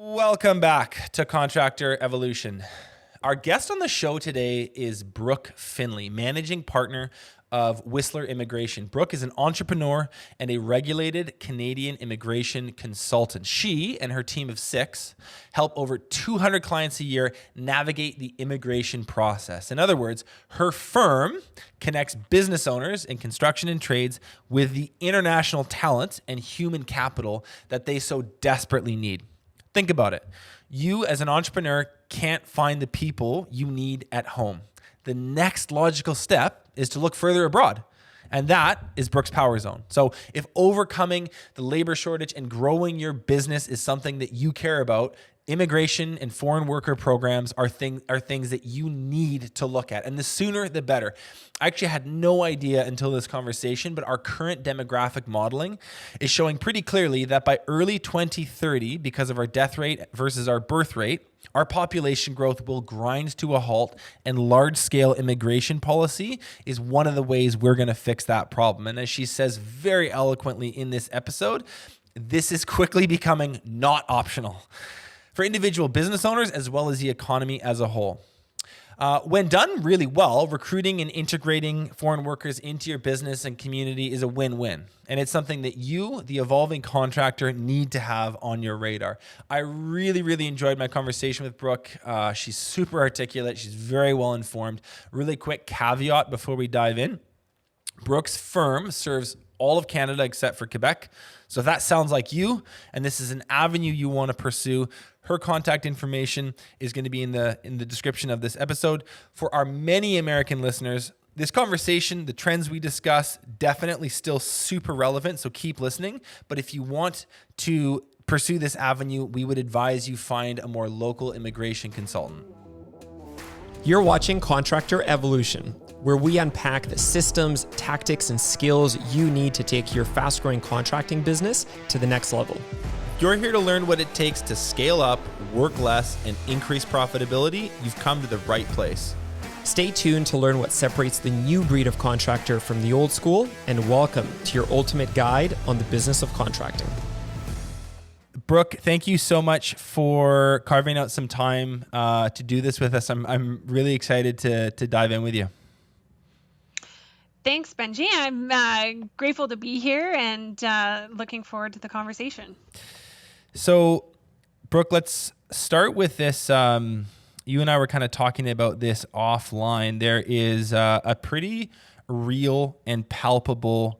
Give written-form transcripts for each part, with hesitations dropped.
Welcome back to Contractor Evolution. Our guest on the show today is Brooke Finlay, managing partner of Whistler Immigration. Brooke is an entrepreneur and a regulated Canadian immigration consultant. She and her team of 6 help over 200 clients a year navigate the immigration process. In other words, her firm connects business owners in construction and trades with the international talent and human capital that they so desperately need. Think about it. You as an entrepreneur can't find the people you need at home. The next logical step is to look further abroad. And that is Brooke's power zone. So if overcoming the labor shortage and growing your business is something that you care about, immigration and foreign worker programs are things that you need to look at. And the sooner, the better. I actually had no idea until this conversation, but our current demographic modeling is showing pretty clearly that by early 2030, because of our death rate versus our birth rate, our population growth will grind to a halt, and large-scale immigration policy is one of the ways we're going to fix that problem. And as she says very eloquently in this episode, this is quickly becoming not optional for individual business owners as well as the economy as a whole. When done really well, recruiting and integrating foreign workers into your business and community is a win-win. And it's something that you, the evolving contractor, need to have on your radar. I really, really enjoyed my conversation with Brooke. She's super articulate. She's very well informed. Really quick caveat before we dive in. Brooke's firm serves all of Canada except for Quebec. So if that sounds like you and this is an avenue you want to pursue, her contact information is going to be in the description of this episode. For our many American listeners, this conversation, the trends we discuss, definitely still super relevant, so keep listening. But if you want to pursue this avenue, we would advise you find a more local immigration consultant. You're watching Contractor Evolution, where we unpack the systems, tactics, and skills you need to take your fast-growing contracting business to the next level. You're here to learn what it takes to scale up, work less, and increase profitability. You've come to the right place. Stay tuned to learn what separates the new breed of contractor from the old school, and welcome to your ultimate guide on the business of contracting. Brooke, thank you so much for carving out some time to do this with us. I'm really excited to dive in with you. Thanks, Benji. I'm grateful to be here and looking forward to the conversation. So, Brooke, let's start with this. You and I were kind of talking about this offline. There is a pretty real and palpable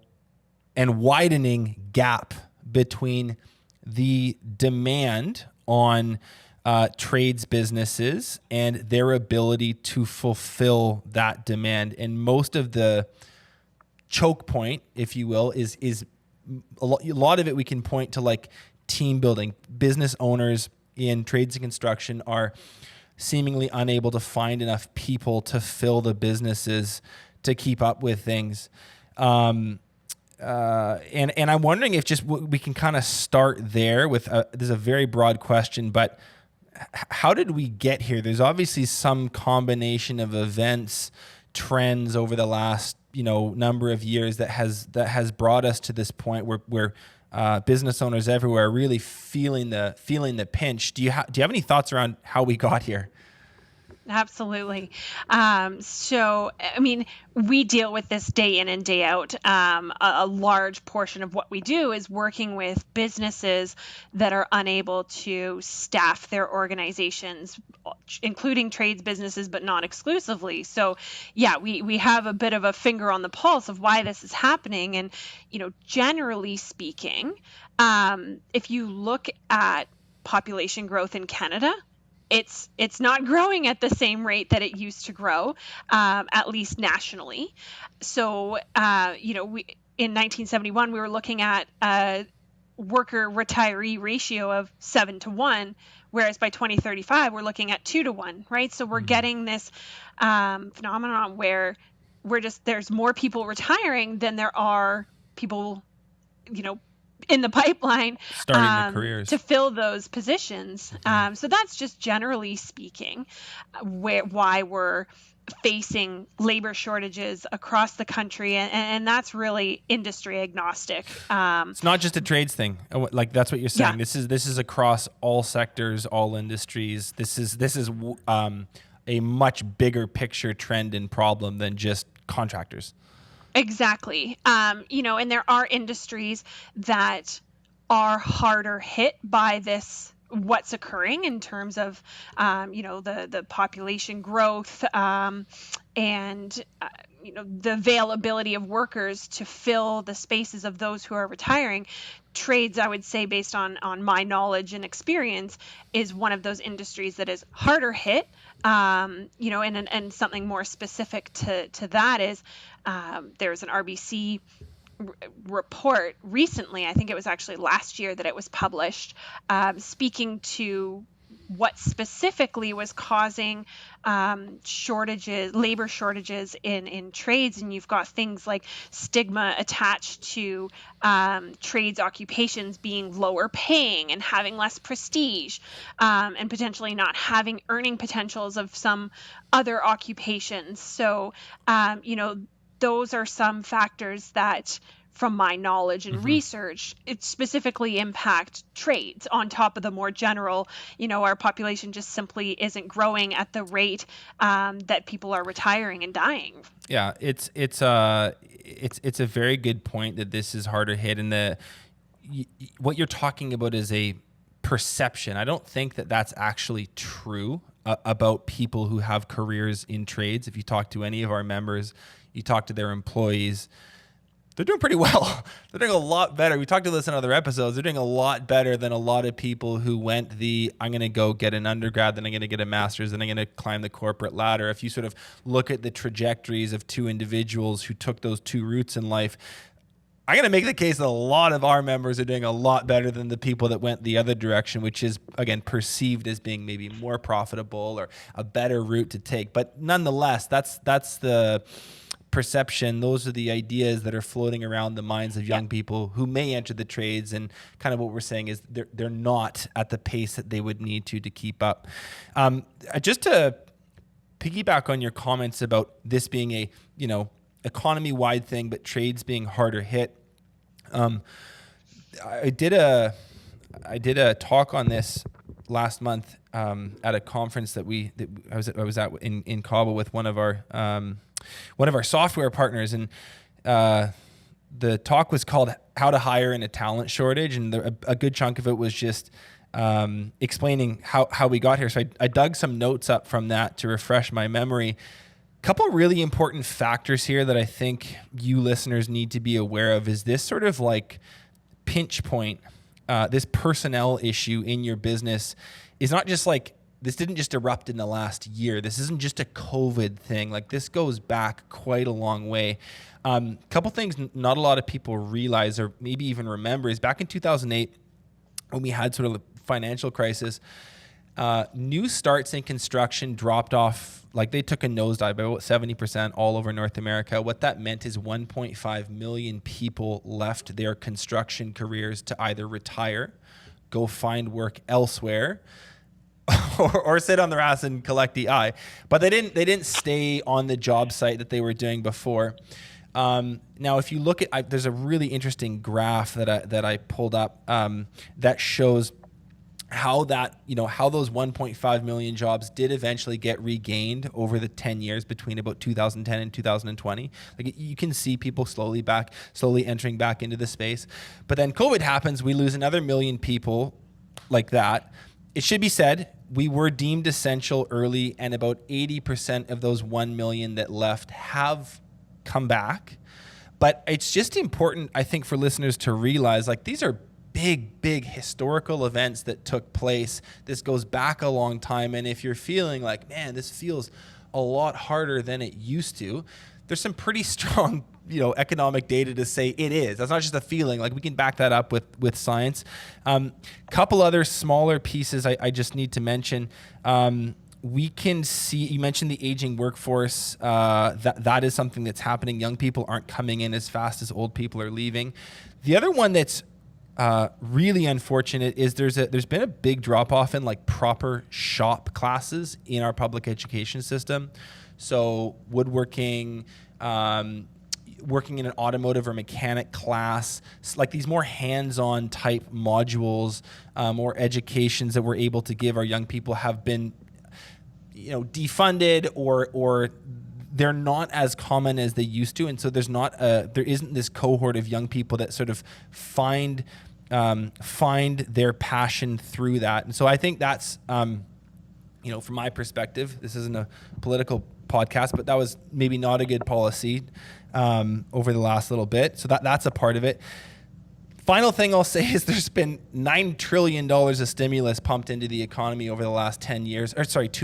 and widening gap between the demand on trades businesses and their ability to fulfill that demand. And most of the choke point, if you will, is a lot of it we can point to like team building. Business owners in trades and construction are seemingly unable to find enough people to fill the businesses to keep up with things. And I'm wondering if just we can kind of start there with there's a very broad question, but how did we get here? There's obviously some combination of events, trends over the last number of years that has brought us to this point where business owners everywhere are really feeling the pinch. Do you have any thoughts around how we got here? Absolutely. So, I mean, we deal with this day in and day out. A large portion of what we do is working with businesses that are unable to staff their organizations, including trades businesses, but not exclusively. So, yeah, we have a bit of a finger on the pulse of why this is happening. And, generally speaking, if you look at population growth in Canada, it's not growing at the same rate that it used to grow, at least nationally. So, in 1971, we were looking at a worker-retiree ratio of 7-to-1, whereas by 2035, we're looking at 2-to-1, right? So we're getting this phenomenon where there's more people retiring than there are people, in the pipeline starting their careers to fill those positions. So that's just generally speaking why we're facing labor shortages across the country, and that's really industry agnostic. It's not just a trades thing. Like that's what you're saying. Yeah. This is across all sectors, all industries. This is a much bigger picture trend and problem than just contractors. Exactly. And there are industries that are harder hit by this, what's occurring in terms of, the population growth, and the availability of workers to fill the spaces of those who are retiring. Trades, I would say, based on my knowledge and experience, is one of those industries that is harder hit. And something more specific to that is, there's an RBC report recently, I think it was actually last year that it was published, speaking to what specifically was causing labor shortages in trades. And you've got things like stigma attached to trades occupations being lower paying and having less prestige, and potentially not having earning potentials of some other occupations. So, those are some factors that, from my knowledge and research, it specifically impact trades on top of the more general, our population just simply isn't growing at the rate that people are retiring and dying. Yeah, it's a very good point that this is harder hit, and what you're talking about is a perception. I don't think that that's actually true about people who have careers in trades. If you talk to any of our members, you talk to their employees, they're doing pretty well. They're doing a lot better. We talked to this in other episodes. They're doing a lot better than a lot of people who went I'm going to go get an undergrad, then I'm going to get a master's, then I'm going to climb the corporate ladder. If you sort of look at the trajectories of two individuals who took those two routes in life, I'm going to make the case that a lot of our members are doing a lot better than the people that went the other direction, which is, again, perceived as being maybe more profitable or a better route to take. But nonetheless, that's the perception. Those are the ideas that are floating around the minds of young people who may enter the trades, and kind of what we're saying is they're not at the pace that they would need to keep up. Just to piggyback on your comments about this being a economy-wide thing, but trades being harder hit. I did a talk on this last month at a conference that I was at in Cabo with one of our software partners, and the talk was called "How to Hire in a Talent Shortage," and a good chunk of it was just explaining how we got here. So I dug some notes up from that to refresh my memory. Couple really important factors here that I think you listeners need to be aware of is this sort of like pinch point, this personnel issue in your business is not just like, this didn't just erupt in the last year. This isn't just a COVID thing. Like, this goes back quite a long way. Couple things not a lot of people realize or maybe even remember is back in 2008 when we had sort of a financial crisis, new starts in construction dropped off, like they took a nosedive by about 70% all over North America. What that meant is 1.5 million people left their construction careers to either retire, go find work elsewhere, or sit on their ass and collect the eye. But they didn't stay on the job site that they were doing before. Now, if you look at, there's a really interesting graph that I pulled up that shows how those 1.5 million jobs did eventually get regained over the 10 years between about 2010 and 2020. Like, you can see people slowly entering back into the space. But then COVID happens, we lose another million people like that. It should be said, we were deemed essential early, and about 80% of those 1 million that left have come back. But it's just important, I think, for listeners to realize, like, these are big historical events that took place. This goes back a long time. And if you're feeling like, man, this feels a lot harder than it used to, there's some pretty strong, economic data to say it is. That's not just a feeling. Like, we can back that up with science. Couple other smaller pieces I just need to mention. We can see, you mentioned the aging workforce. That is something that's happening. Young people aren't coming in as fast as old people are leaving. The other one that's really unfortunate is there's been a big drop off in like proper shop classes in our public education system. So woodworking, working in an automotive or mechanic class, like these more hands-on type modules, or educations that we're able to give our young people have been, defunded or they're not as common as they used to. And so there isn't this cohort of young people that sort of find their passion through that. And so I think that's, from my perspective, this isn't a political podcast, but that was maybe not a good policy over the last little bit. So that's a part of it. Final thing I'll say is there's been $9 trillion of stimulus pumped into the economy over the last 2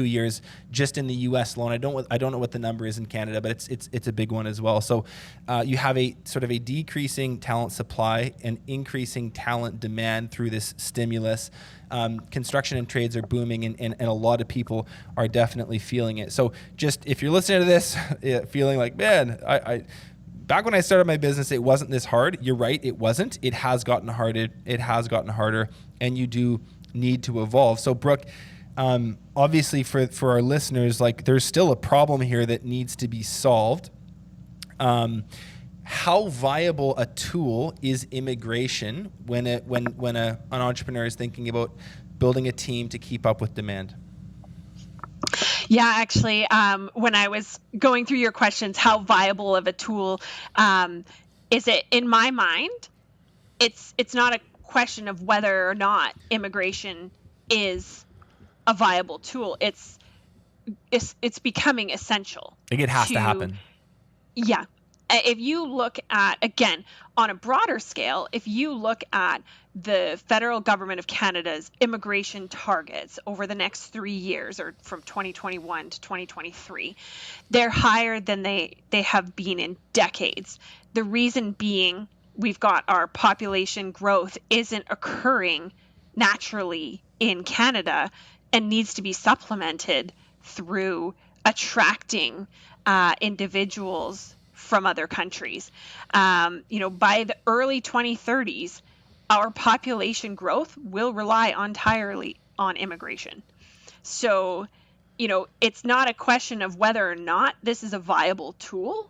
years, just in the U.S. alone. I don't know what the number is in Canada, but it's a big one as well. So you have a sort of a decreasing talent supply and increasing talent demand through this stimulus. Construction and trades are booming, and a lot of people are definitely feeling it. So just if you're listening to this, feeling like, man, back when I started my business, it wasn't this hard. You're right, it wasn't. It has gotten harder. And you do need to evolve. So, Brooke, obviously for our listeners, like there's still a problem here that needs to be solved. How viable a tool is immigration when an entrepreneur is thinking about building a team to keep up with demand? Yeah, actually, when I was going through your questions, how viable of a tool is it? In my mind, it's not a question of whether or not immigration is a viable tool. It's becoming essential. I think it has to happen. Yeah. If you look at, again, on a broader scale, if you look at the federal government of Canada's immigration targets over the next 3 years, or from 2021 to 2023, they're higher than they have been in decades. The reason being, we've got our population growth isn't occurring naturally in Canada and needs to be supplemented through attracting individuals from other countries. By the early 2030s, our population growth will rely entirely on immigration. So, it's not a question of whether or not this is a viable tool.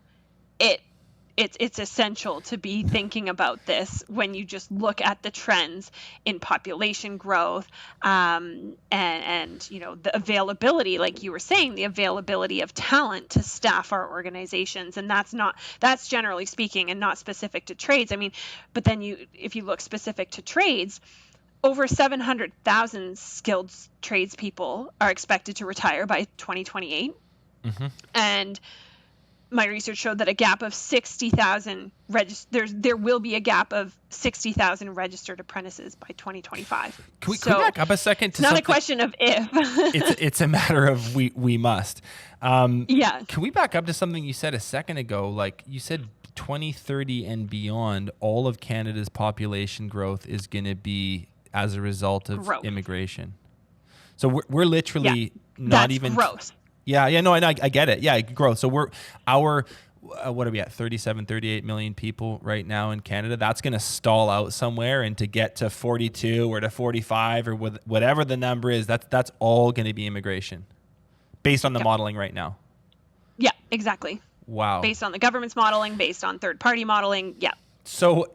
It's essential to be thinking about this when you just look at the trends in population growth, and the availability, like you were saying, the availability of talent to staff our organizations. And that's generally speaking and not specific to trades. I mean, but then if you look specific to trades, over 700,000 skilled tradespeople are expected to retire by 2028. Mm-hmm. And my research showed that a gap of 60,000 there will be a gap of 60,000 registered apprentices by 2025. Can we back up a second? It's not a question of if. it's a matter of we must. Yeah. Can we back up to something you said a second ago? Like you said, 2030 and beyond, all of Canada's population growth is going to be as a result of immigration. So we're literally not even growth. Yeah, no, I get it. Yeah, growth. So what are we at? 37, 38 million people right now in Canada. That's going to stall out somewhere, and to get to 42 or to 45 or whatever the number is, that's all going to be immigration based on the modeling right now. Yeah, exactly. Wow. Based on the government's modeling, based on third-party modeling. Yeah. So,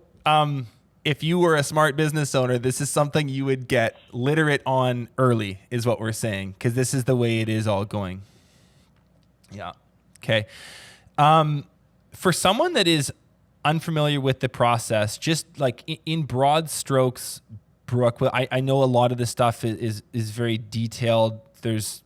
if you were a smart business owner, this is something you would get literate on early, is what we're saying, because this is the way it is all going. Yeah. Okay. For someone that is unfamiliar with the process, just like in broad strokes, Brooke, I know a lot of this stuff is very detailed. There's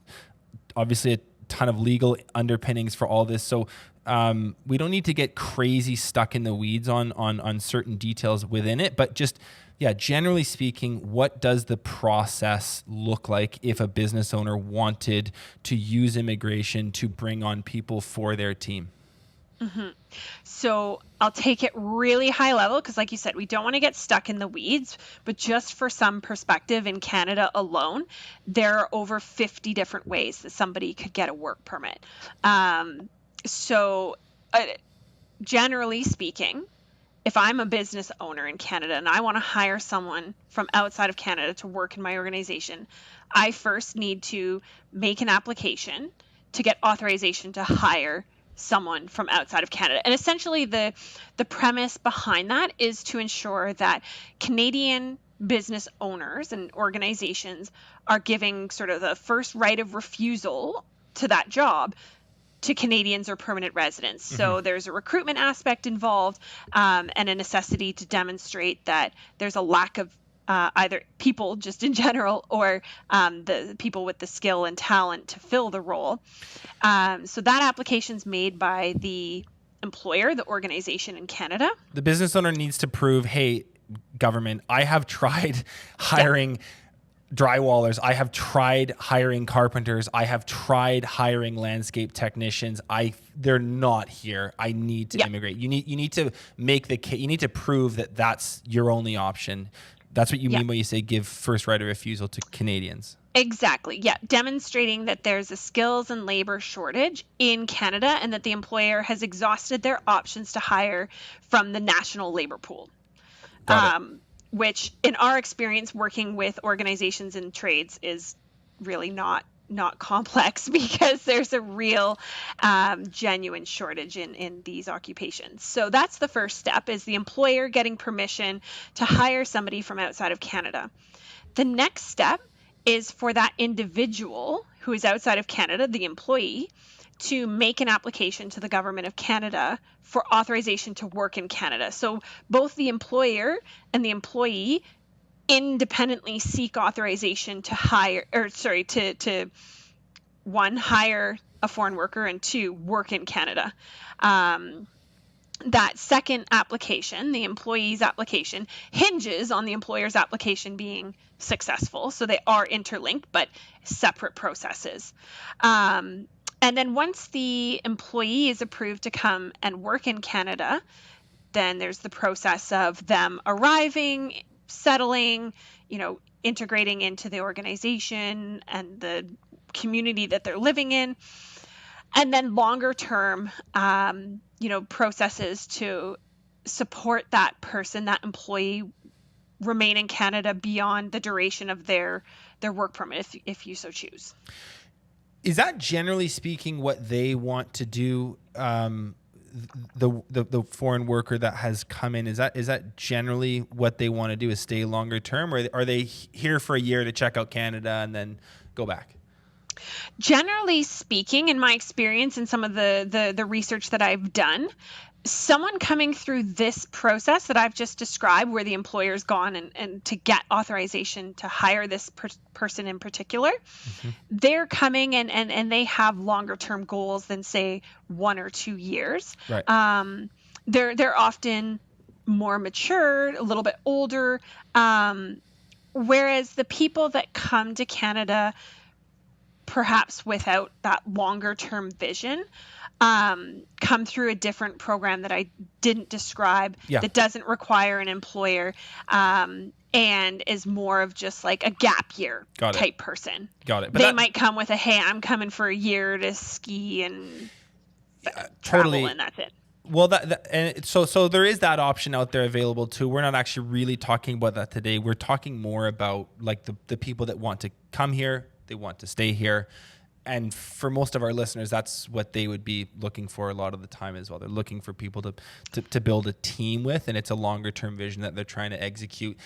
obviously a ton of legal underpinnings for all this. So we don't need to get crazy stuck in the weeds on certain details within it, but just, generally speaking, what does the process look like if a business owner wanted to use immigration to bring on people for their team? Mm-hmm. So I'll take it really high level because, like you said, we don't want to get stuck in the weeds, but just for some perspective, in Canada alone, there are over 50 different ways that somebody could get a work permit. Generally speaking, if I'm a business owner in Canada and I want to hire someone from outside of Canada to work in my organization, I first need to make an application to get authorization to hire someone from outside of Canada. And essentially the premise behind that is to ensure that Canadian business owners and organizations are giving sort of the first right of refusal to that job to Canadians or permanent residents. So there's a recruitment aspect involved, and a necessity to demonstrate that there's a lack of either people just in general or the people with the skill and talent to fill the role. So that application's made by the employer, the organization in Canada. The business owner needs to prove, hey, government, I have tried hiring drywallers. I have tried hiring carpenters. I have tried hiring landscape technicians. They're not here. I need to immigrate. You need to make the case. You need to prove that that's your only option. That's what you mean when you say give first right of refusal to Canadians. Exactly. Yeah. Demonstrating that there's a skills and labor shortage in Canada and that the employer has exhausted their options to hire from the national labor pool. Which in our experience working with organizations and trades is really not complex, because there's a real genuine shortage in these occupations. So that's the first step, is the employer getting permission to hire somebody from outside of Canada. The next step is for that individual who is outside of Canada, the employee, to make an application to the government of Canada for authorization to work in Canada. So both the employer and the employee independently seek authorization to hire, to one, hire a foreign worker, and two, work in Canada. That second application, the employee's application, hinges on the employer's application being successful. So they are interlinked, but separate processes. And then once the employee is approved to come and work in Canada, then there's the process of them arriving, settling, integrating into the organization and the community that they're living in. And then longer term, processes to support that person, that employee, remain in Canada beyond the duration of their work permit, if you so choose. Is that generally speaking what they want to do? The foreign worker that has come in, is that generally what they want to do, is stay longer term, or are they here for a year to check out Canada and then go back? Generally speaking, in my experience and some of the research that I've done, someone coming through this process that I've just described, where the employer's gone and to get authorization to hire this person in particular, they're coming and they have longer term goals than, say, 1 or 2 years. Right. They're often more mature, a little bit older, whereas the people that come to Canada perhaps without that longer term vision come through a different program that I didn't describe, that doesn't require an employer, and is more of just like a gap year type person. Got it. But they might come with hey, I'm coming for a year to ski and travel, totally. and that's it. Well, so there is that option out there available too. We're not actually really talking about that today. We're talking more about like the people that want to come here, they want to stay here. And for most of our listeners, that's what they would be looking for a lot of the time as well. They're looking for people to build a team with, and it's a longer term vision that they're trying to execute.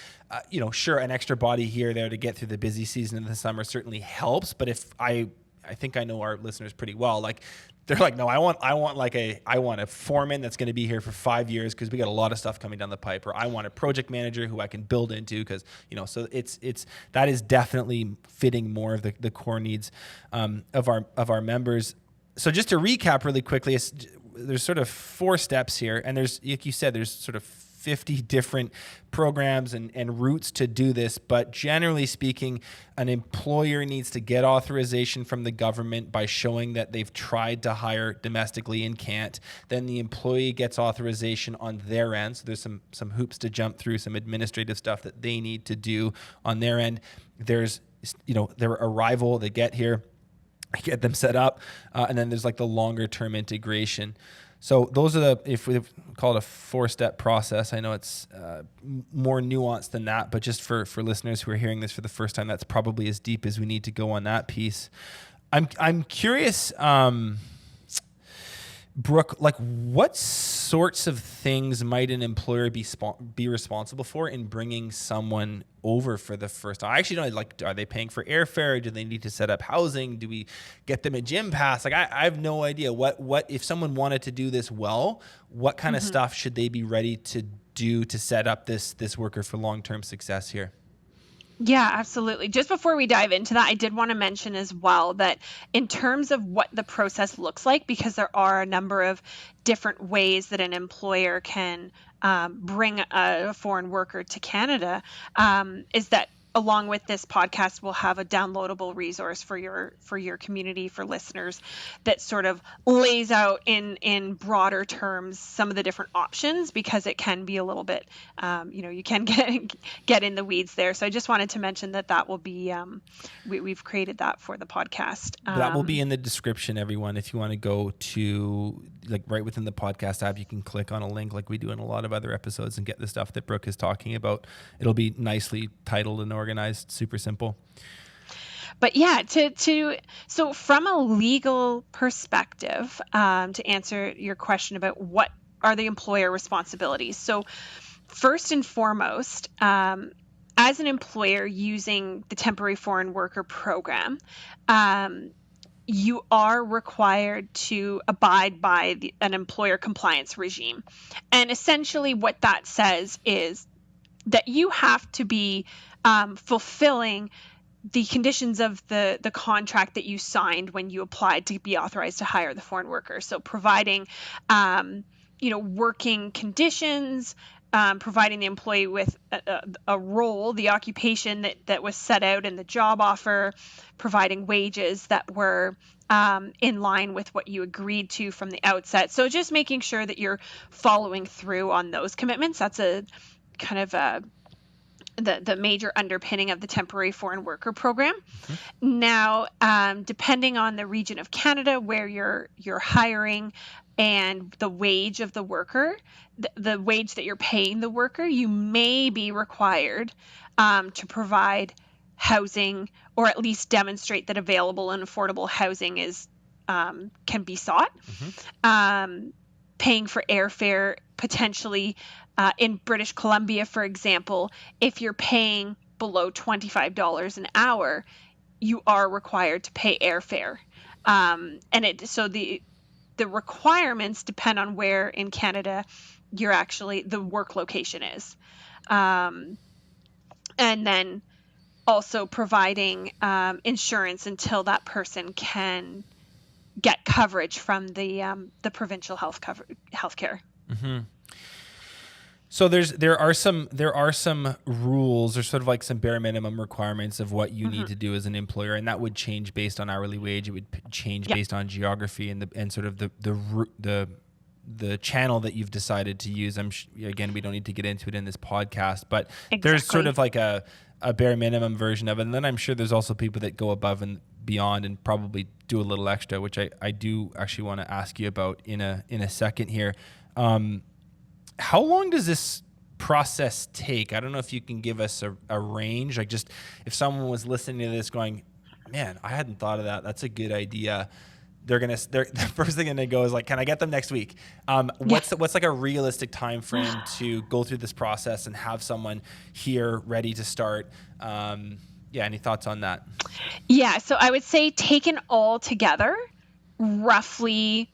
Sure, an extra body here or there to get through the busy season of the summer certainly helps. But if I think I know our listeners pretty well, like they're like, no, I want a foreman that's going to be here for 5 years because we got a lot of stuff coming down the pipe, or I want a project manager who I can build into because, so it's that is definitely fitting more of the core needs of our members. So just to recap really quickly, there's sort of 4 steps here, and there's, like you said, there's sort of 50 different programs and routes to do this. But generally speaking, an employer needs to get authorization from the government by showing that they've tried to hire domestically and can't. Then the employee gets authorization on their end. So there's some hoops to jump through, some administrative stuff that they need to do on their end. There's, their arrival, they get here, get them set up. And then there's like the longer term integration. So those are if we call it a 4-step process. I know it's more nuanced than that, but just for listeners who are hearing this for the first time, that's probably as deep as we need to go on that piece. I'm curious, Brooke, like what sorts of things might an employer be responsible for in bringing someone over for the first time? I actually don't like, are they paying for airfare? Do they need to set up housing? Do we get them a gym pass? Like I have no idea what if someone wanted to do this well, what kind of stuff should they be ready to do to set up this worker for long-term success here? Yeah, absolutely. Just before we dive into that, I did want to mention as well that in terms of what the process looks like, because there are a number of different ways that an employer can bring a foreign worker to Canada, is that along with this podcast, we'll have a downloadable resource for your community, for listeners, that sort of lays out in broader terms some of the different options, because it can be a little bit, you can get in the weeds there. So I just wanted to mention that will be, we've created that for the podcast. That will be in the description, everyone. If you want to go to, like, right within the podcast app, you can click on a link like we do in a lot of other episodes and get the stuff that Brooke is talking about. It'll be nicely titled and organized, super simple. But yeah, so from a legal perspective, to answer your question about what are the employer responsibilities. So first and foremost, as an employer using the temporary foreign worker program, you are required to abide by an employer compliance regime. And essentially what that says is that you have to be fulfilling the conditions of the contract that you signed when you applied to be authorized to hire the foreign worker. So providing, working conditions, providing the employee with a role, the occupation that was set out in the job offer, providing wages that were in line with what you agreed to from the outset. So just making sure that you're following through on those commitments. That's a kind of the major underpinning of the temporary foreign worker program. Mm-hmm. Now, depending on the region of Canada where you're hiring and the wage of the worker, the wage that you're paying the worker, you may be required to provide housing, or at least demonstrate that available and affordable housing is can be sought. Mm-hmm. Paying for airfare, potentially in British Columbia, for example, if you're paying below $25 an hour, you are required to pay airfare. So the requirements depend on where in Canada the work location is. And then also providing insurance until that person can get coverage from the provincial healthcare. Mm-hmm. So there are some rules, or sort of like some bare minimum requirements of what you mm-hmm. need to do as an employer, and that would change based on hourly wage. It would change based on geography and sort of the channel that you've decided to use. Again, we don't need to get into it in this podcast, but exactly. There's sort of like a bare minimum version of it, and then I'm sure there's also people that go above and beyond and probably do a little extra, which I do actually want to ask you about in a second here. How long does this process take? I don't know if you can give us a range, like just if someone was listening to this going, man, I hadn't thought of that. That's a good idea. The first thing they go is like, can I get them next week? What's like a realistic time frame to go through this process and have someone here ready to start? Any thoughts on that? Yeah, so I would say taken all together, roughly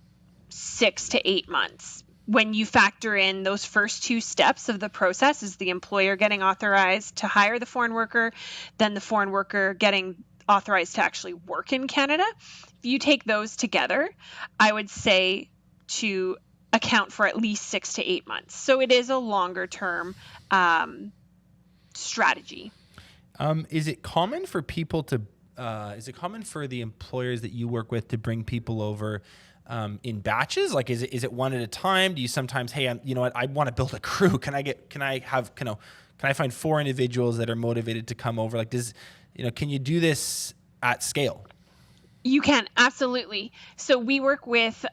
6 to 8 months. When you factor in those first two steps of the process, is the employer getting authorized to hire the foreign worker, then the foreign worker getting authorized to actually work in Canada. If you take those together, I would say to account for at least 6 to 8 months. So it is a longer term strategy. Is it common for people to? Is it common for the employers that you work with to bring people over in batches? Like, is it one at a time? Do you sometimes, hey, I want to build a crew. Can I find 4 individuals that are motivated to come over? Like, can you do this at scale? You can, absolutely. So we work with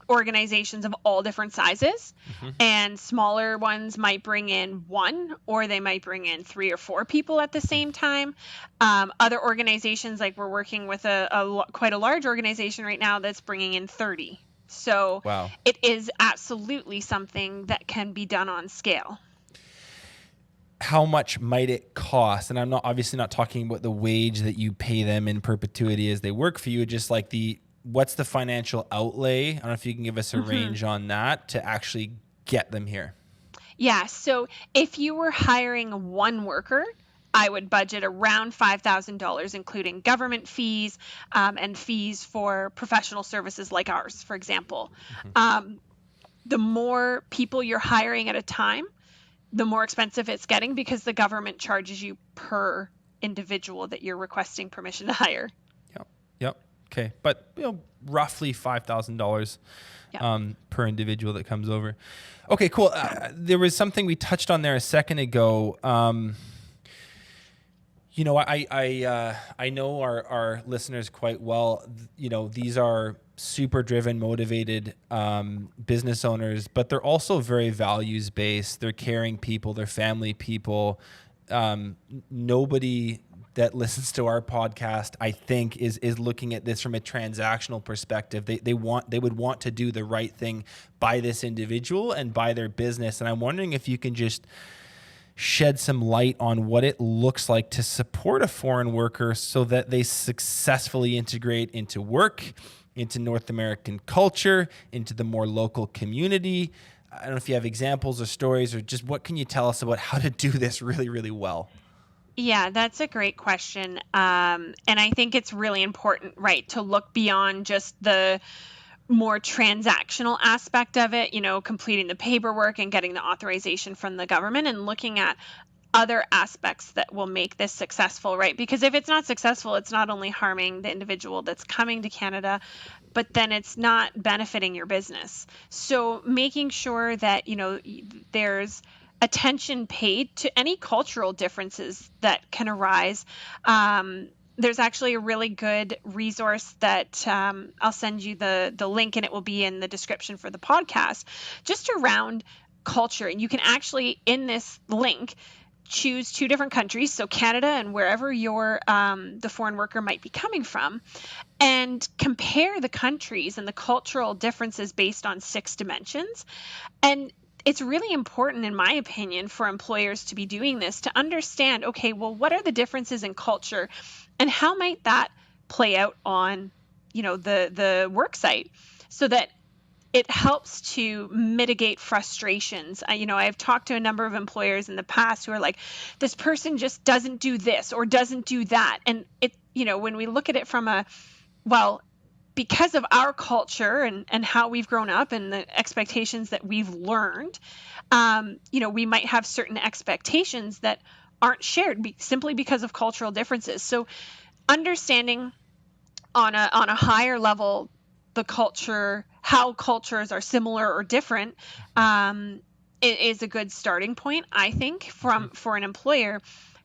organizations of all different sizes, and smaller ones might bring in one, or they might bring in 3 or 4 people at the same time. Other organizations, like we're working with quite a large organization right now that's bringing in 30. So Wow. it is absolutely something that can be done on scale. How much might it cost? And I'm obviously not talking about the wage that you pay them in perpetuity as they work for you, just like what's the financial outlay? I don't know if you can give us a range on that to actually get them here. Yeah. So if you were hiring one worker, I would budget around $5,000, including government fees and fees for professional services like ours, for example. The more people you're hiring at a time, the more expensive it's getting, because the government charges you per individual that you're requesting permission to hire. Yep. Okay. But roughly $5,000 per individual that comes over. Okay, cool. There was something we touched on there a second ago. I know our listeners quite well. These are super driven, motivated business owners, but they're also very values based. They're caring people. They're family people. Nobody that listens to our podcast, I think, is looking at this from a transactional perspective. They would want to do the right thing by this individual and by their business. And I'm wondering if you can just shed some light on what it looks like to support a foreign worker so that they successfully integrate into work, into North American culture, into the more local community. I don't know if you have examples or stories, or just what can you tell us about how to do this really, really well? Yeah, that's a great question. And I think it's really important, right, to look beyond just the more transactional aspect of it, completing the paperwork and getting the authorization from the government, and looking at other aspects that will make this successful, right? Because if it's not successful, it's not only harming the individual that's coming to Canada, but then it's not benefiting your business. So making sure that, there's attention paid to any cultural differences that can arise. There's actually a really good resource that I'll send you the link, and it will be in the description for the podcast, just around culture. And you can actually, in this link, choose 2 different countries, so Canada and wherever the foreign worker might be coming from, and compare the countries and the cultural differences based on 6 dimensions. And it's really important, in my opinion, for employers to be doing this, to understand, okay, well, what are the differences in culture, and how might that play out on, the work site, so that it helps to mitigate frustrations. I've talked to a number of employers in the past who are like, this person just doesn't do this or doesn't do that. And when we look at it from because of our culture and how we've grown up and the expectations that we've learned, we might have certain expectations that aren't shared simply because of cultural differences. So understanding on a higher level the culture, how cultures are similar or different, is a good starting point, I think, for an employer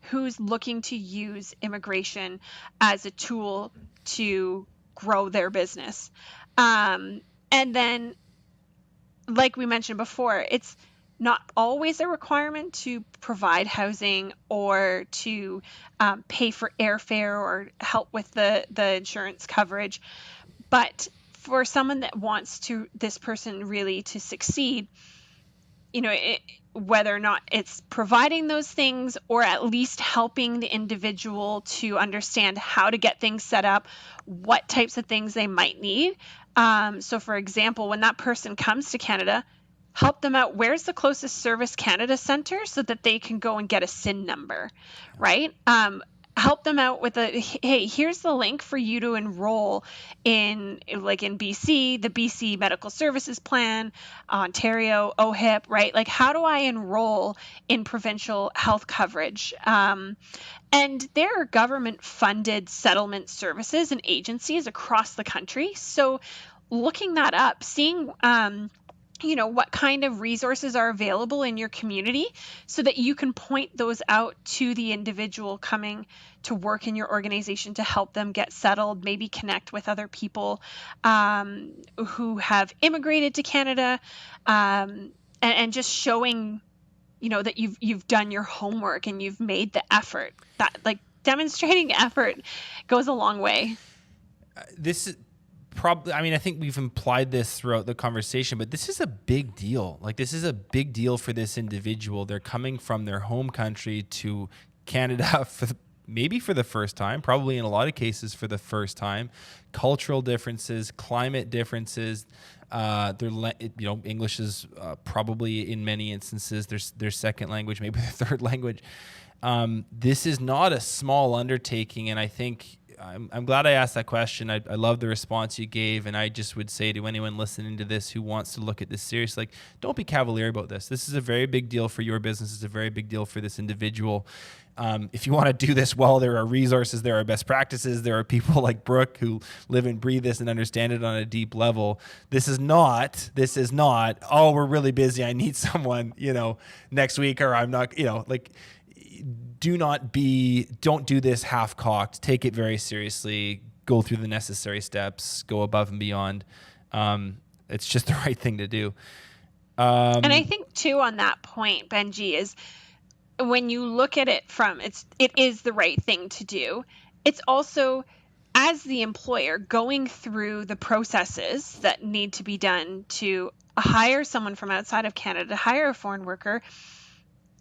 who's looking to use immigration as a tool to grow their business. And then, like we mentioned before, it's not always a requirement to provide housing or to pay for airfare or help with the insurance coverage. But for someone that wants this person really to succeed, whether or not it's providing those things or at least helping the individual to understand how to get things set up, what types of things they might need. So for example, when that person comes to Canada, help them out. Where's the closest Service Canada center so that they can go and get a SIN number, right? Help them out with hey, here's the link for you to enroll in BC, the BC Medical Services Plan, Ontario, OHIP, right? Like, how do I enroll in provincial health coverage? And there are government-funded settlement services and agencies across the country. So looking that up, seeing what kind of resources are available in your community so that you can point those out to the individual coming to work in your organization to help them get settled, maybe connect with other people who have immigrated to Canada, and just showing, that you've done your homework and you've made the effort. That, like, demonstrating effort goes a long way. This is probably, I think we've implied this throughout the conversation, but this is a big deal. Like, this is a big deal for this individual. They're coming from their home country to Canada maybe for the first time, probably in a lot of cases for the first time. Cultural differences, climate differences. English is probably in many instances their second language, maybe their third language. This is not a small undertaking, and I think I'm glad I asked that question. I love the response you gave, and I just would say to anyone listening to this who wants to look at this seriously, don't be cavalier about this. This is a very big deal for your business. It's a very big deal for this individual. If you want to do this well, there are resources, there are best practices, there are people like Brooke who live and breathe this and understand it on a deep level. This is not, oh, we're really busy, I need someone, next week, or I'm not, don't do this half-cocked. Take it very seriously. Go through the necessary steps. Go above and beyond. It's just the right thing to do. And I think too, on that point, Benji, is when you look at it from it is the right thing to do. It's also, as the employer, going through the processes that need to be done to hire someone from outside of Canada, to hire a foreign worker.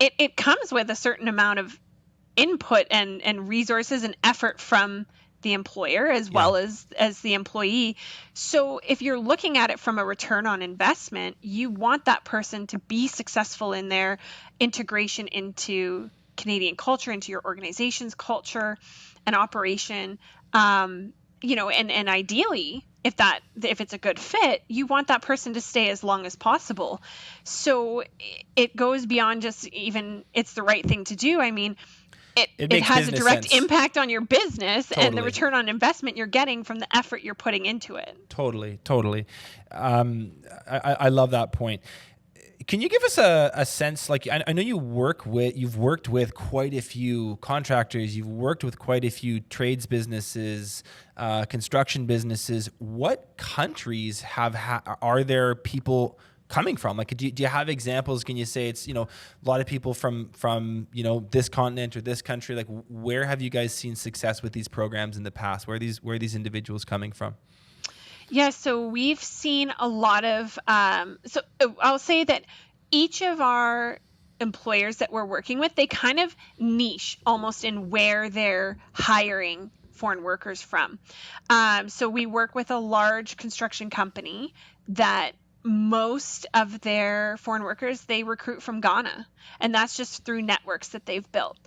It comes with a certain amount of input and resources and effort from the employer as well as the employee. So if you're looking at it from a return on investment, you want that person to be successful in their integration into Canadian culture, into your organization's culture and operation. And ideally, if it's a good fit, you want that person to stay as long as possible. So it goes beyond just even it's the right thing to do. It has a direct impact on your business and the return on investment you're getting from the effort you're putting into it. Totally. I love that point. Can you give us a sense, like, I know you've worked with quite a few contractors, you've worked with quite a few trades businesses, construction businesses. What countries are there people coming from? Like, do you have examples? Can you say it's, a lot of people from this continent or this country? Like, where have you guys seen success with these programs in the past? Where are these individuals coming from? Yeah, so we've seen a lot of, so I'll say that each of our employers that we're working with, they kind of niche almost in where they're hiring foreign workers from. So we work with a large construction company that most of their foreign workers, they recruit from Ghana, and that's just through networks that they've built.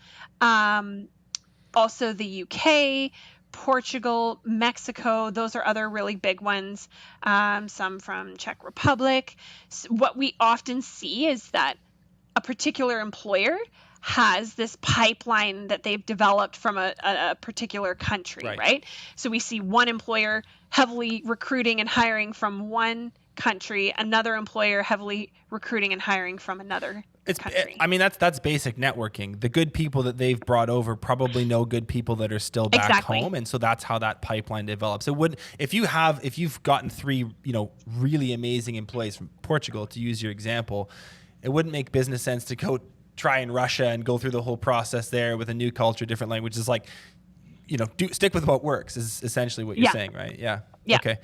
Also the UK, Portugal, Mexico, those are other really big ones. Some from Czech Republic. So what we often see is that a particular employer has this pipeline that they've developed from a particular country, right? So we see one employer heavily recruiting and hiring from one country, another employer heavily recruiting and hiring from another country. That's basic networking. The good people that they've brought over probably know good people that are still back home, and so that's how that pipeline develops. It would, if you've gotten 3, really amazing employees from Portugal, to use your example, it wouldn't make business sense to go try in Russia and go through the whole process there with a new culture, different languages. Like, stick with what works is essentially what you're saying, right? Yeah. Okay.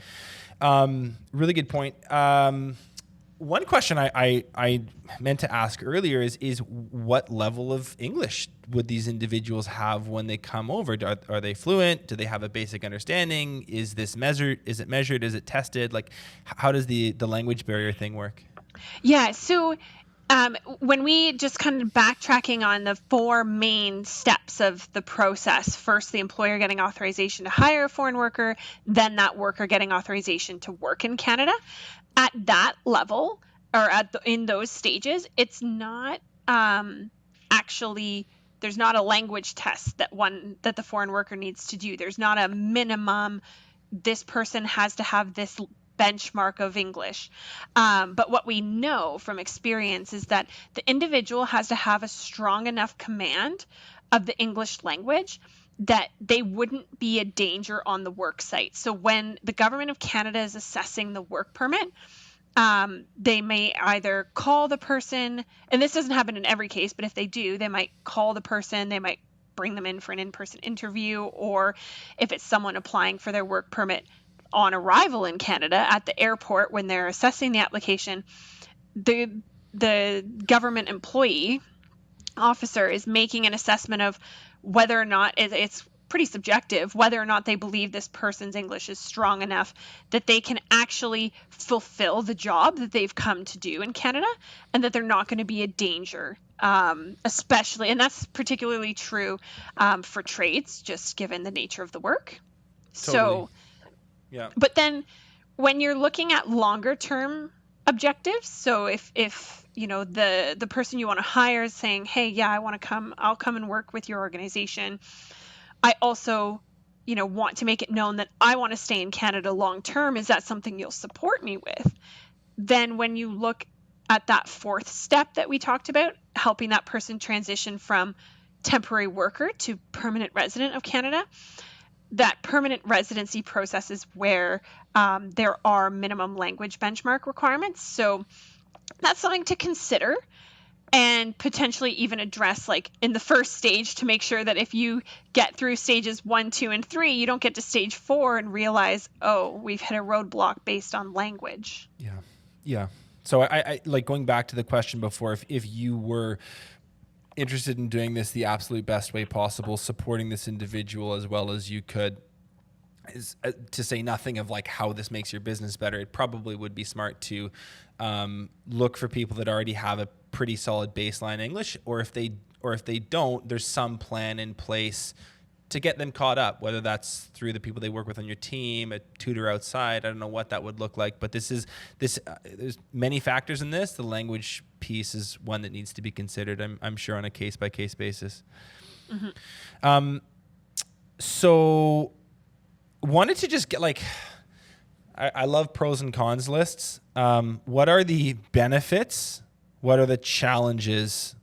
Really good point. One question I meant to ask earlier is what level of English would these individuals have when they come over? Are they fluent? Do they have a basic understanding? Is this measured? Is it measured? Is it tested? Like, how does the language barrier thing work? Yeah. So when we just kind of backtracking on the 4 main steps of the process, first, the employer getting authorization to hire a foreign worker, then that worker getting authorization to work in Canada. At that level, or in those stages, it's not actually, there's not a language test that the foreign worker needs to do. There's not a minimum, this person has to have this benchmark of English. But what we know from experience is that the individual has to have a strong enough command of the English language that they wouldn't be a danger on the work site. So when the government of Canada is assessing the work permit, they may either call the person, and this doesn't happen in every case, but if they do, they might call the person, they might bring them in for an in-person interview, or if it's someone applying for their work permit on arrival in Canada at the airport when they're assessing the application, the government employee officer is making an assessment of whether or not it's pretty subjective, whether or not they believe this person's English is strong enough that they can actually fulfill the job that they've come to do in Canada, and that they're not going to be a danger, especially, and that's particularly true for trades, just given the nature of the work. Totally. So, Yeah. but then when you're looking at longer term objectives, so if the person you want to hire is saying, hey, yeah, I'll come and work with your organization. I also, want to make it known that I want to stay in Canada long term. Is that something you'll support me with? Then when you look at that fourth step that we talked about, helping that person transition from temporary worker to permanent resident of Canada, that permanent residency process is where there are minimum language benchmark requirements. So that's something to consider and potentially even address like in the first stage, to make sure that if you get through stages 1, 2, and 3, you don't get to stage 4 and realize, oh, we've hit a roadblock based on language. Yeah. Yeah. So I like going back to the question before, if you were interested in doing this the absolute best way possible, supporting this individual as well as you could, is to say nothing of like how this makes your business better, it probably would be smart to look for people that already have a pretty solid baseline English, or if they don't, there's some plan in place to get them caught up, whether that's through the people they work with on your team, a tutor outside. I don't know what that would look like, but there's many factors in this. The language piece is one that needs to be considered, I'm sure, on a case-by-case basis. Mm-hmm. So wanted to just get like, I love pros and cons lists. What are the benefits? What are the challenges?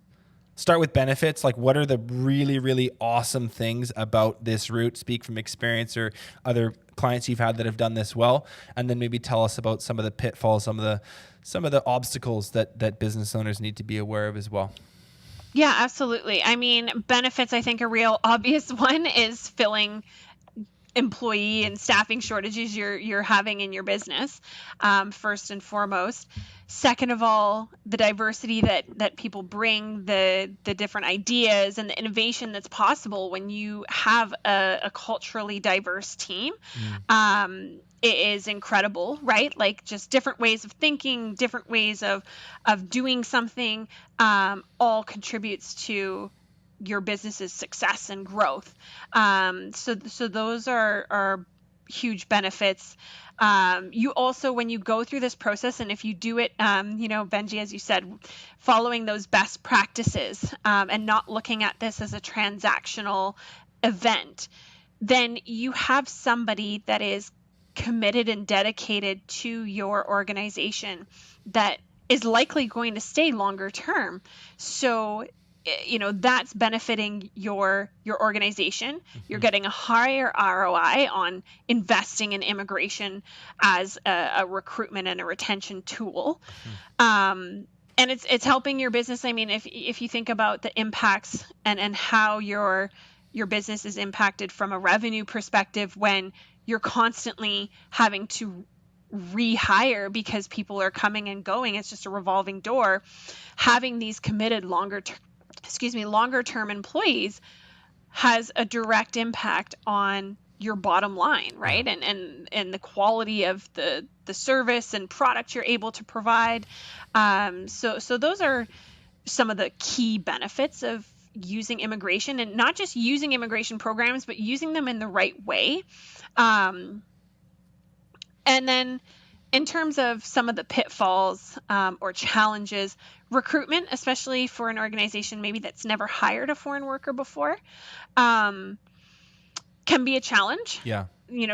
Start with benefits. Like, what are the really, really awesome things about this route? Speak from experience or other clients you've had that have done this well. And then maybe tell us about some of the pitfalls, some of the obstacles that business owners need to be aware of as well. Yeah, absolutely. I mean, benefits, I think a real obvious one is filling employee and staffing shortages you're having in your business, first and foremost. Second of all, the diversity that people bring, the different ideas and the innovation that's possible when you have a culturally diverse team. It is incredible, right? Like just different ways of thinking, different ways of doing something, all contributes to your business's success and growth. So those are huge benefits. You also, when you go through this process, and if you do it, Benji, as you said, following those best practices, and not looking at this as a transactional event, then you have somebody that is committed and dedicated to your organization that is likely going to stay longer term. So that's benefiting your organization. Mm-hmm. You're getting a higher ROI on investing in immigration as a recruitment and a retention tool. Mm-hmm. And it's helping your business. I mean, if you think about the impacts and how your business is impacted from a revenue perspective, when you're constantly having to rehire because people are coming and going, it's just a revolving door. Having these committed longer term employees has a direct impact on your bottom line, right? And the quality of the service and product you're able to provide. So those are some of the key benefits of using immigration, and not just using immigration programs, but using them in the right way. And then in terms of some of the pitfalls or challenges, recruitment, especially for an organization maybe that's never hired a foreign worker before, can be a challenge. Yeah.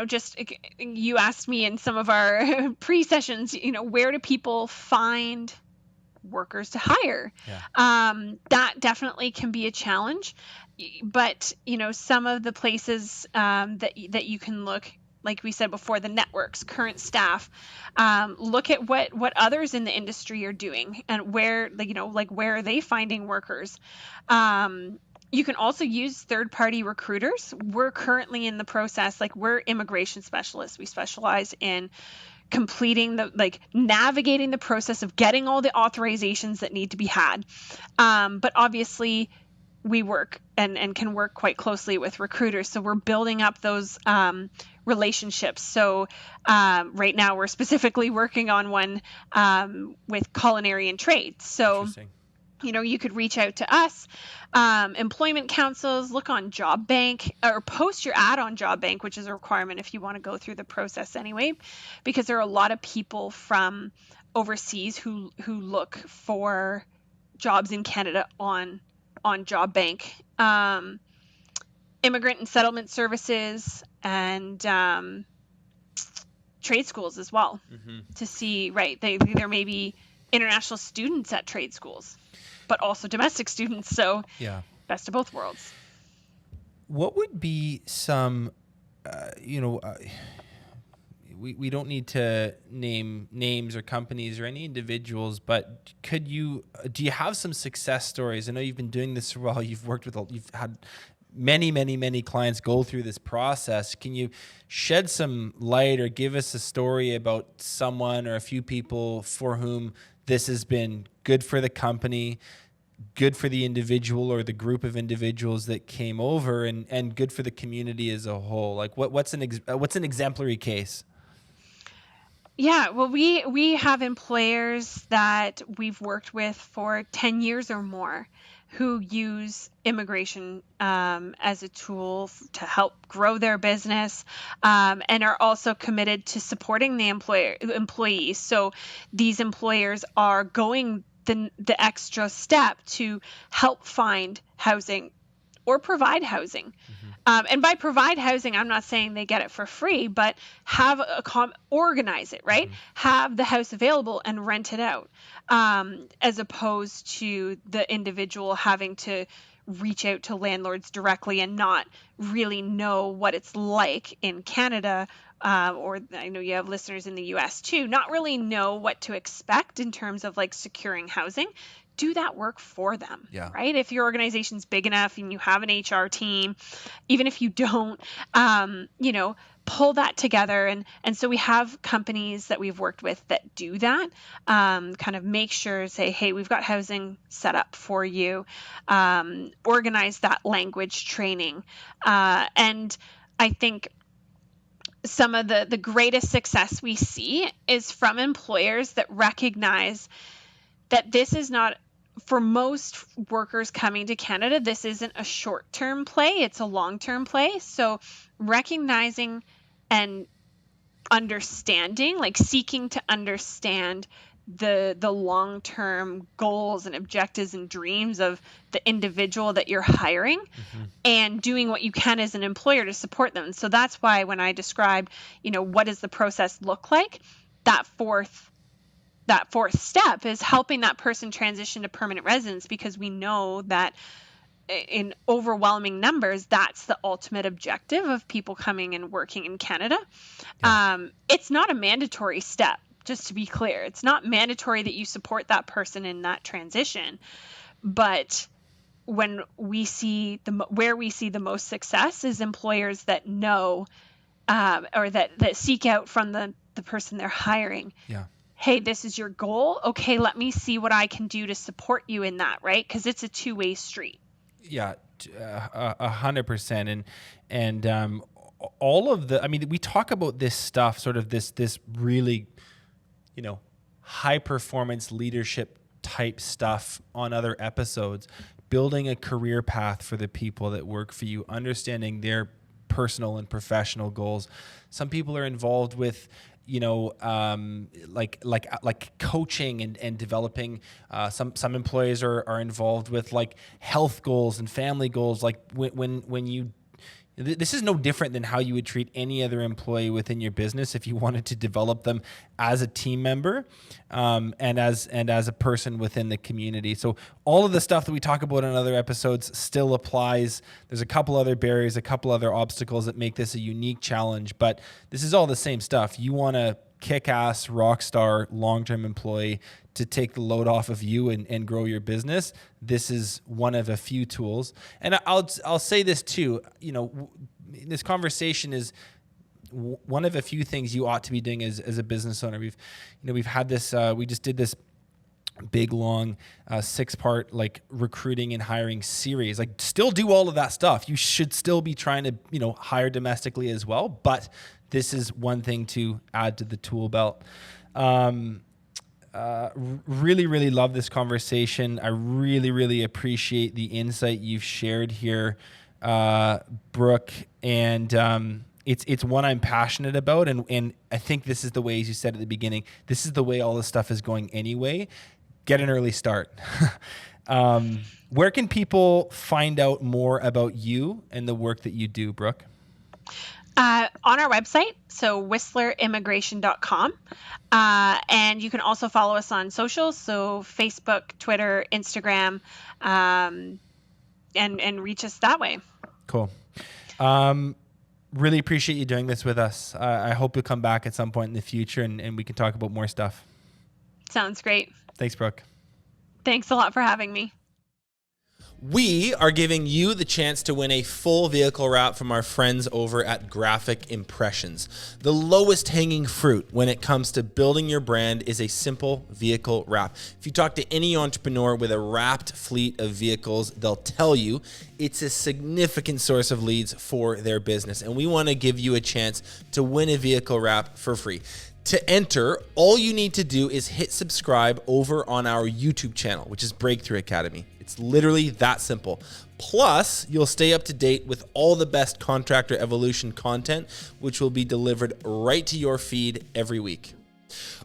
just you asked me in some of our pre-sessions, where do people find workers to hire? That definitely can be a challenge, but some of the places that you can look, like we said before, the networks, current staff, look at what others in the industry are doing and where, where are they finding workers. You can also use third-party recruiters. We're currently in the process, we're immigration specialists. We specialize in completing navigating the process of getting all the authorizations that need to be had. But obviously we work and can work quite closely with recruiters. So we're building up those relationships. So right now we're specifically working on one with culinary and trade. So you could reach out to us, employment councils, look on Job Bank, or post your ad on Job Bank, which is a requirement if you want to go through the process anyway, because there are a lot of people from overseas who look for jobs in Canada on Job Bank. Immigrant and settlement services and trade schools as well, to see, there may be international students at trade schools, but also domestic students. So best of both worlds. What would be some, we don't need to name names or companies or any individuals, but do you have some success stories? I know you've been doing this for a while. You've had many clients go through this process. Can you shed some light or give us a story about someone or a few people for whom this has been good for the company, good for the individual or the group of individuals that came over, and good for the community as a whole? What's an exemplary case? Yeah, well, we have employers that we've worked with for 10 years or more who use immigration as a tool to help grow their business, and are also committed to supporting the employees. So these employers are going the extra step to help find housing or provide housing. And by provide housing, I'm not saying they get it for free, but have organize it, right? Have the house available and rent it out, as opposed to the individual having to reach out to landlords directly and not really know what it's like in Canada, or I know you have listeners in the US too, not really know what to expect in terms of securing housing. Do that work for them, right? If your organization's big enough and you have an HR team, even if you don't, pull that together. And so we have companies that we've worked with that do that, kind of make sure, say, hey, we've got housing set up for you, organize that language training. And I think some of the greatest success we see is from employers that recognize that this is not, for most workers coming to Canada, this isn't a short-term play, it's a long-term play. So recognizing and understanding, seeking to understand the long-term goals and objectives and dreams of the individual that you're hiring, and doing what you can as an employer to support them. So that's why when I described, what does the process look like, that fourth step is helping that person transition to permanent residence, because we know that in overwhelming numbers, that's the ultimate objective of people coming and working in Canada. It's not a mandatory step, just to be clear. It's not mandatory that you support that person in that transition. But when we see where we see the most success is employers that know, or that seek out from the person they're hiring. Hey, this is your goal. Okay, let me see what I can do to support you in that, right? Because it's a two-way street. 100%. And all of we talk about this stuff, sort of this really, high performance leadership type stuff on other episodes, building a career path for the people that work for you, understanding their personal and professional goals. Some people are involved with coaching and developing. Some employees are involved with health goals and family goals. When you This is no different than how you would treat any other employee within your business if you wanted to develop them as a team member, and as a person within the community. So all of the stuff that we talk about in other episodes still applies. There's a couple other barriers, a couple other obstacles that make this a unique challenge, but this is all the same stuff. You want to kick-ass, rock star, long-term employee to take the load off of you and grow your business. This is one of a few tools. And I'll say this too, this conversation is one of a few things you ought to be doing as a business owner. We've had this, we just did this big, long 6-part recruiting and hiring series. Still do all of that stuff. You should still be trying to, hire domestically as well, but this is one thing to add to the tool belt. Really, really love this conversation. I really, really appreciate the insight you've shared here, Brooke. And it's one I'm passionate about. And I think this is the way, as you said at the beginning, this is the way all this stuff is going anyway. Get an early start. Where can people find out more about you and the work that you do, Brooke? On our website, so whistlerimmigration.com. And you can also follow us on socials, so Facebook, Twitter, Instagram, and reach us that way. Cool. Really appreciate you doing this with us. I hope you'll come back at some point in the future and we can talk about more stuff. Sounds great. Thanks, Brooke. Thanks a lot for having me. We are giving you the chance to win a full vehicle wrap from our friends over at Graphic Impressions. The lowest hanging fruit when it comes to building your brand is a simple vehicle wrap. If you talk to any entrepreneur with a wrapped fleet of vehicles, they'll tell you it's a significant source of leads for their business. And we want to give you a chance to win a vehicle wrap for free. To enter, all you need to do is hit subscribe over on our YouTube channel, which is Breakthrough Academy. It's literally that simple. Plus, you'll stay up to date with all the best Contractor Evolution content, which will be delivered right to your feed every week.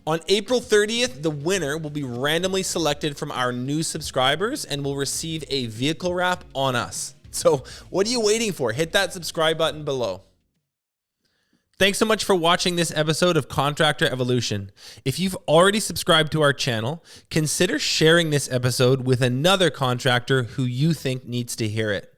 On April 30th, the winner will be randomly selected from our new subscribers and will receive a vehicle wrap on us. So what are you waiting for? Hit that subscribe button below. Thanks so much for watching this episode of Contractor Evolution. If you've already subscribed to our channel, consider sharing this episode with another contractor who you think needs to hear it.